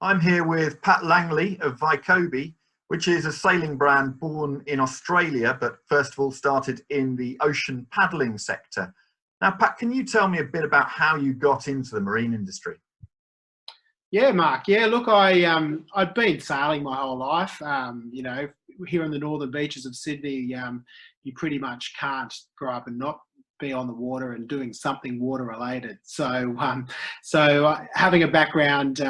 I'm here with Pat Langley of Vaikobi, which is a sailing brand born in Australia, but first of all started in the ocean paddling sector. Now, Pat, can you tell me a bit about how you got into the marine industry? Yeah, Mark. Yeah, look, I'd been sailing my whole life. Here on the northern beaches of Sydney, you pretty much can't grow up and not be on the water and doing something water related. So having a background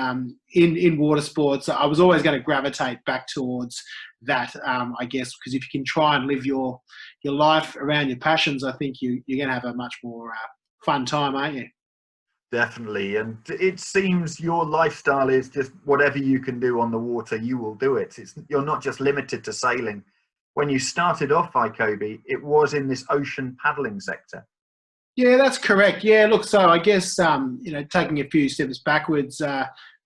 in water sports, I was always going to gravitate back towards that. I guess because if you can try and live your life around your passions, I think you're going to have a much more fun time, aren't you? Definitely. And it seems your lifestyle is just whatever you can do on the water, you will do it. You're not just limited to sailing. When you started off Vaikobi, it was in this ocean paddling sector. Yeah, that's correct. Yeah, look, so I guess taking a few steps backwards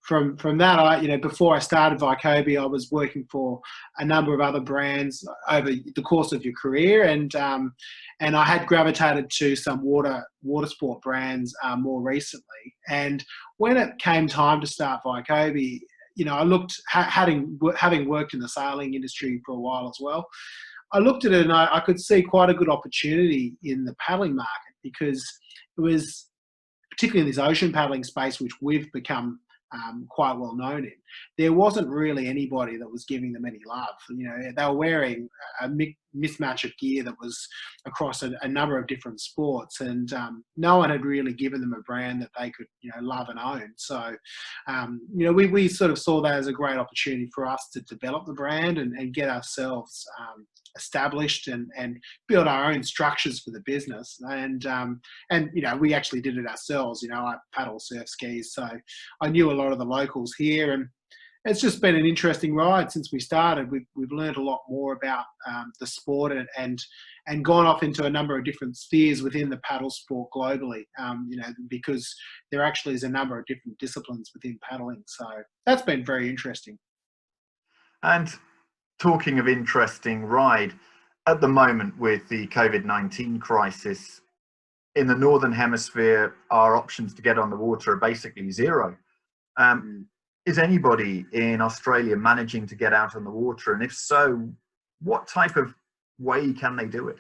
from that, before I started Vaikobi, I was working for a number of other brands over the course of your career, and I had gravitated to some water sport brands more recently. And when it came time to start Vaikobi, I looked, having worked in the sailing industry for a while as well, I looked at it and I could see quite a good opportunity in the paddling market, because it was particularly in this ocean paddling space, which we've become quite well known in. There wasn't really anybody that was giving them any love. They were wearing a mismatch of gear that was across a number of different sports, and no one had really given them a brand that they could, love and own. So, we sort of saw that as a great opportunity for us to develop the brand and get ourselves established and build our own structures for the business. And we actually did it ourselves. I paddle surf skis, so I knew a lot of the locals here, and it's just been an interesting ride since we started. We've learned a lot more about the sport and gone off into a number of different spheres within the paddle sport globally, because there actually is a number of different disciplines within paddling. So that's been very interesting. And talking of interesting ride, at the moment with the COVID-19 crisis, in the Northern Hemisphere, our options to get on the water are basically zero. Is anybody in Australia managing to get out on the water? And if so, what type of way can they do it?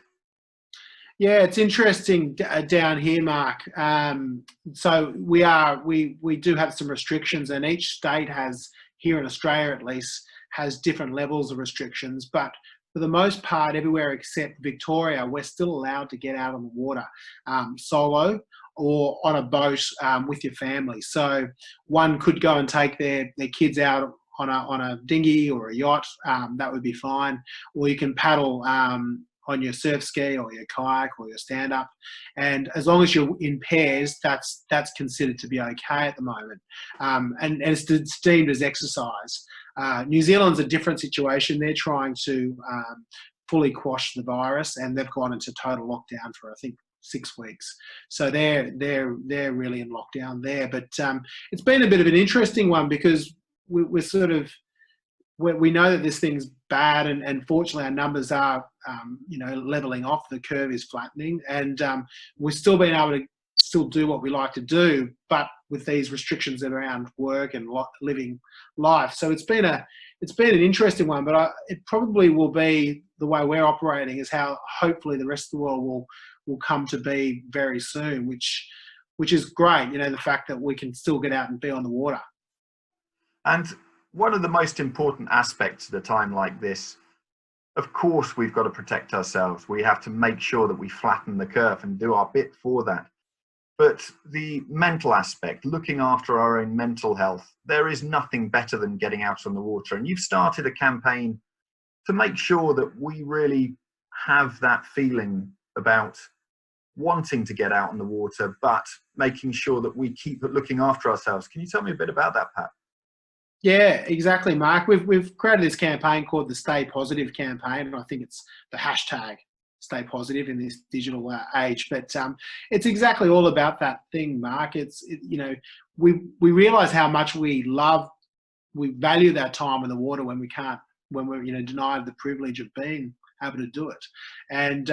Yeah, it's interesting down here, Mark. So we do have some restrictions, and each state has, here in Australia at least, has different levels of restrictions. But for the most part, everywhere except Victoria, we're still allowed to get out on the water solo or on a boat with your family. So one could go and take their kids out on a dinghy or a yacht. That would be fine. Or you can paddle on your surf ski or your kayak or your stand-up. And as long as you're in pairs, that's considered to be okay at the moment. And it's deemed as exercise. New Zealand's a different situation. They're trying to fully quash the virus, and they've gone into total lockdown for, I think, 6 weeks. So they're really in lockdown there. But it's been a bit of an interesting one, because we're sort of, we know that this thing's bad, and fortunately our numbers are, leveling off. The curve is flattening, and we've still been able to still do what we like to do, but with these restrictions around work and living life. So it's been an interesting one, but it probably will be the way we're operating is how hopefully the rest of the world will come to be very soon, which is great. The fact that we can still get out and be on the water. And one of the most important aspects at a time like this, of course, we've got to protect ourselves. We have to make sure that we flatten the curve and do our bit for that. But the mental aspect, looking after our own mental health, there is nothing better than getting out on the water. And you've started a campaign to make sure that we really have that feeling about wanting to get out on the water, but making sure that we keep looking after ourselves. Can you tell me a bit about that, Pat? Yeah, exactly, Mark. We've created this campaign called the Stay Positive campaign, and I think it's the hashtag Stay Positive in this digital age. But it's exactly all about that thing, Mark. We realise how much we value that time in the water when we're denied the privilege of being able to do it. And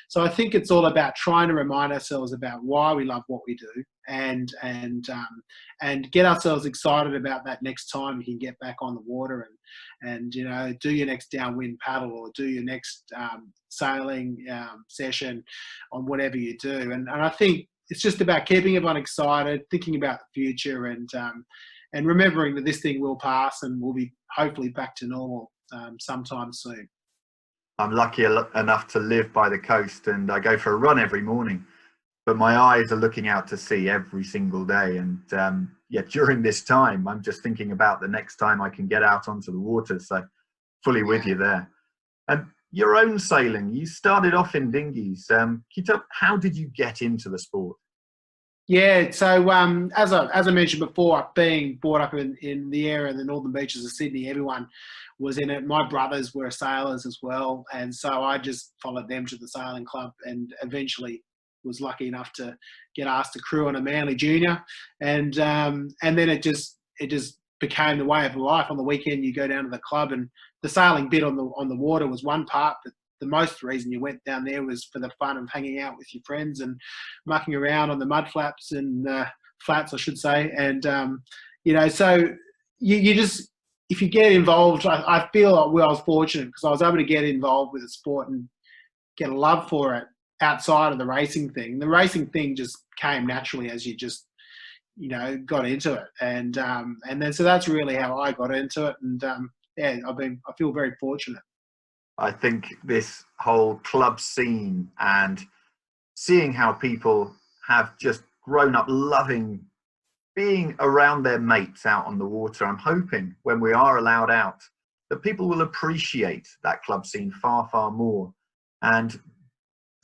so I think it's all about trying to remind ourselves about why we love what we do, and get ourselves excited about that next time you can get back on the water and do your next downwind paddle, or do your next sailing session on whatever you do. And I think it's just about keeping everyone excited, thinking about the future, and remembering that this thing will pass and we'll be hopefully back to normal sometime soon. I'm lucky enough to live by the coast, and I go for a run every morning, but my eyes are looking out to sea every single day. And during this time, I'm just thinking about the next time I can get out onto the water. So fully with you there. And your own sailing, you started off in dinghies. Can you tell, how did you get into the sport? Yeah, so as I mentioned before, being brought up in the area, the northern beaches of Sydney, everyone was in it. My brothers were sailors as well, and so I just followed them to the sailing club, and eventually was lucky enough to get asked to crew on a Manly Junior, and then it just became the way of life. On the weekend, you go down to the club, and the sailing bit on the water was one part, but the most reason you went down there was for the fun of hanging out with your friends and mucking around on the mud flaps and flats, I should say. And so you just, if you get involved, I feel like I was fortunate because I was able to get involved with the sport and get a love for it outside of the racing thing. The racing thing just came naturally as you just got into it, and then so that's really how I got into it. And I feel very fortunate. I think this whole club scene and seeing how people have just grown up loving being around their mates out on the water, I'm hoping when we are allowed out that people will appreciate that club scene far, far more. And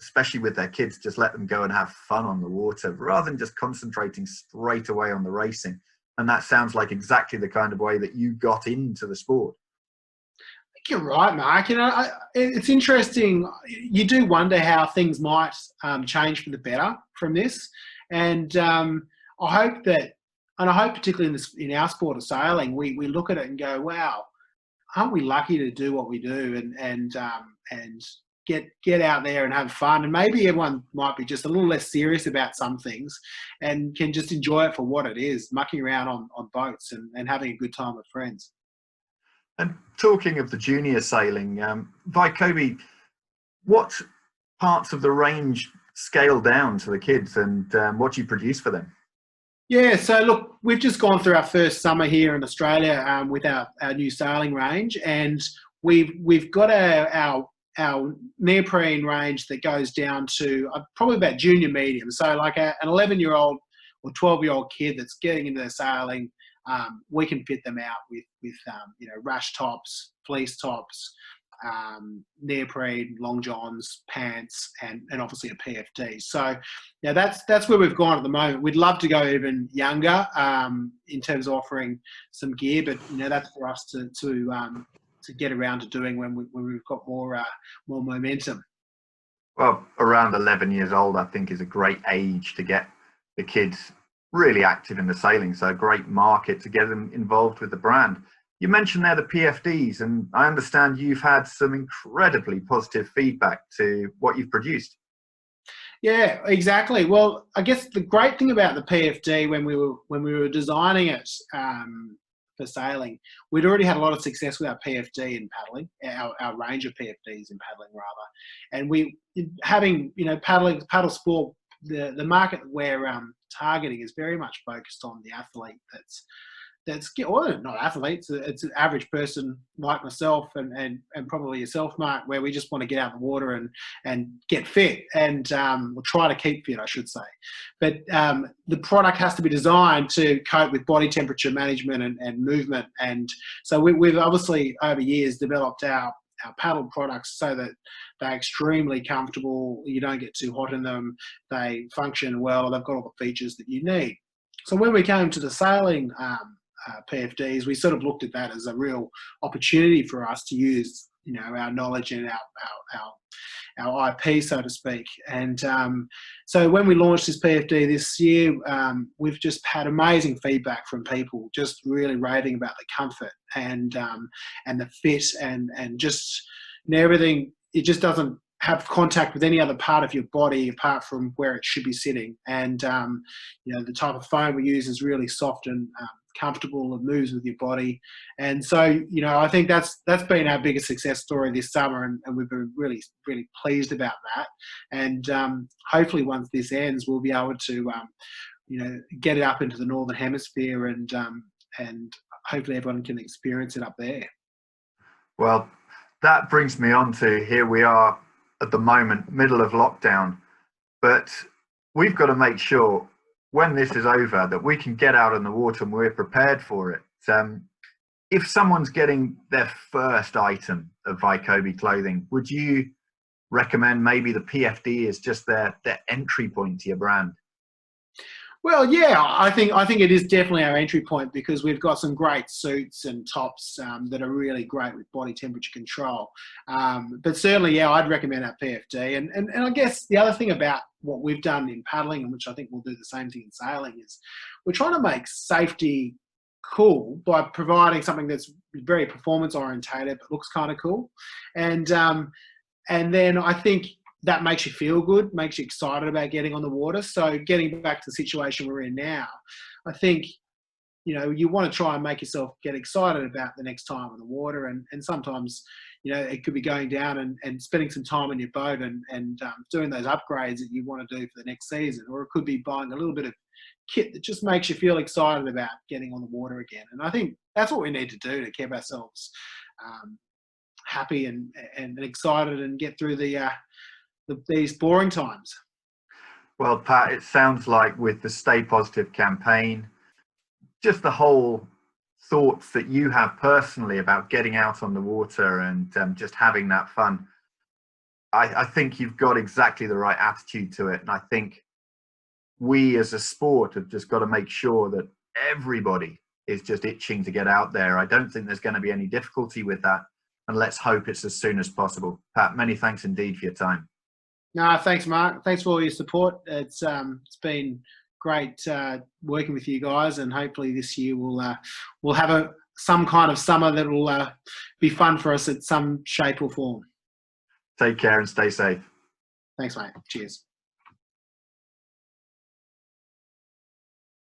especially with their kids, just let them go and have fun on the water rather than just concentrating straight away on the racing. And that sounds like exactly the kind of way that you got into the sport. You're right, Mark. It's interesting. You do wonder how things might change for the better from this, and I hope particularly in our sport of sailing, we look at it and go, "Wow, aren't we lucky to do what we do and get out there and have fun?" And maybe everyone might be just a little less serious about some things and can just enjoy it for what it is, mucking around on boats and having a good time with friends. And talking of the junior sailing, Vaikobi, what parts of the range scale down to the kids, and what do you produce for them? Yeah, so look, we've just gone through our first summer here in Australia with our new sailing range, and we've got our neoprene range that goes down to probably about junior medium. So like an 11-year-old or 12-year-old kid that's getting into sailing, we can fit them out with rash tops, fleece tops, neoprene, long johns, pants, and obviously a PFD. So that's where we've gone at the moment. We'd love to go even younger in terms of offering some gear, but that's for us to get around to doing when we've got more momentum. Well, around 11 years old, I think, is a great age to get the kids really active in the sailing. So a great market to get them involved with the brand. You mentioned there the PFDs, and I understand you've had some incredibly positive feedback to what you've produced. Yeah, exactly. Well, I guess the great thing about the PFD when we were designing it for sailing, we'd already had a lot of success with our PFD in paddling, our range of PFDs in paddling rather, and we having paddle sport. The market we're targeting is very much focused on the athlete not athletes, it's an average person like myself and probably yourself, Mark, where we just want to get out in the water and get fit, and we'll try to keep fit, I should say. But the product has to be designed to cope with body temperature management and movement. And so we've obviously over years developed our paddle products so that they're extremely comfortable. You don't get too hot in them. They function well. They've got all the features that you need. So when we came to the sailing PFDs, we sort of looked at that as a real opportunity for us to use, our knowledge and our IP, so to speak. And so when we launched this PFD this year, we've just had amazing feedback from people, just really raving about the comfort and the fit and just everything. it just doesn't have contact with any other part of your body apart from where it should be sitting. And the type of foam we use is really soft and comfortable. It moves with your body, and so I think that's been our biggest success story this summer, and we've been really pleased about that. And hopefully once this ends, we'll be able to get it up into the northern hemisphere, and hopefully everyone can experience it up there. Well, that brings me on to, here we are at the moment, middle of lockdown, but we've got to make sure when this is over that we can get out in the water and we're prepared for it. If someone's getting their first item of Vaikobi clothing, would you recommend maybe the PFD is just their entry point to your brand? Well, yeah, I think it is definitely our entry point, because we've got some great suits and tops that are really great with body temperature control. But certainly, yeah, I'd recommend our PFD. And I guess the other thing about what we've done in paddling, and which I think we'll do the same thing in sailing, is we're trying to make safety cool by providing something that's very performance orientated but looks kind of cool. And then I think that makes you feel good, makes you excited about getting on the water. So getting back to the situation we're in now, I think, you want to try and make yourself get excited about the next time on the water. And sometimes, it could be going down and spending some time on your boat and doing those upgrades that you want to do for the next season. Or it could be buying a little bit of kit that just makes you feel excited about getting on the water again. And I think that's what we need to do to keep ourselves happy and excited and get through these boring times. Well, Pat, it sounds like with the Stay Positive campaign, just the whole thoughts that you have personally about getting out on the water and just having that fun, I think you've got exactly the right attitude to it. And I think we as a sport have just got to make sure that everybody is just itching to get out there. I don't think there's going to be any difficulty with that. And let's hope it's as soon as possible. Pat, many thanks indeed for your time. No, thanks, Mark. Thanks for all your support. It's been great working with you guys, and hopefully this year we'll have some kind of summer that will be fun for us at some shape or form. Take care and stay safe. Thanks, mate. Cheers.